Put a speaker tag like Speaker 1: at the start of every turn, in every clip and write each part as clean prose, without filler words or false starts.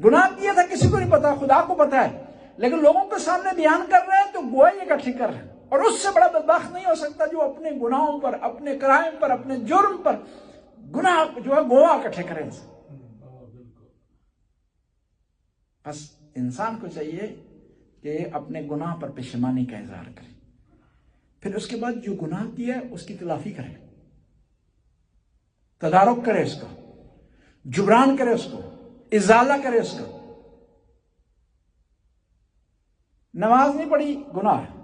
Speaker 1: گناہ کیا تھا کسی کو نہیں پتا، خدا کو پتا ہے، لیکن لوگوں کے سامنے بیان کر رہے ہیں تو گواہی اکٹھی کر رہے ہیں۔ اور اس سے بڑا بدبخت نہیں ہو سکتا جو اپنے گناہوں پر، اپنے کرائم پر، اپنے جرم پر گناہ جو ہے گواہ اکٹھے کریں۔ بس انسان کو چاہیے کہ اپنے گناہ پر پشیمانی کا اظہار کرے، پھر اس کے بعد جو گناہ کیا ہے اس کی تلافی کرے، تدارک کرے، اس کا جبران کرے، اس کو ازالہ کرے اس کا۔ نماز نہیں پڑھی گناہ ہے،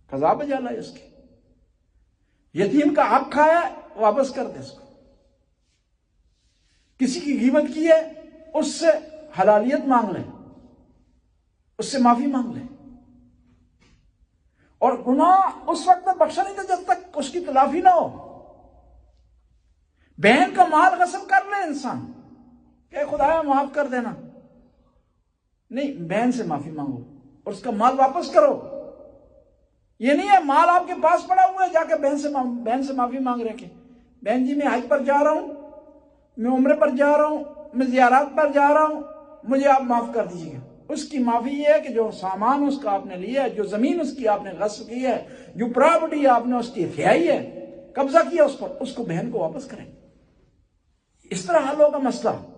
Speaker 1: قضا بجا لائے اس کی۔ یتیم کا حق کھایا واپس کر دے اس کو۔ کسی کی غیبت کی ہے اس سے حلالیت مانگ لے، اس سے معافی مانگ لے۔ اور گناہ اس وقت تک بخشا نہیں تھا جب تک اس کی تلافی نہ ہو۔ بہن کا مال غصب کر لے انسان کہ خدایا معاف کر دینا، نہیں، بہن سے معافی مانگو اور اس کا مال واپس کرو۔ یہ نہیں ہے مال آپ کے پاس پڑا ہوا ہے جا کے بہن سے معافی مانگ رہے کہ بہن جی میں حج پر جا رہا ہوں، میں عمرے پر جا رہا ہوں، میں زیارات پر جا رہا ہوں، مجھے آپ معاف کر دیجیے گا۔ اس کی معافی یہ ہے کہ جو سامان اس کا آپ نے لیا ہے، جو زمین اس کی آپ نے غصب کی ہے، جو پراپرٹی آپ نے اس کی کھیائی ہے، قبضہ کیا اس پر، اس کو بہن کو واپس کریں۔ اس طرح حل ہوگا مسئلہ۔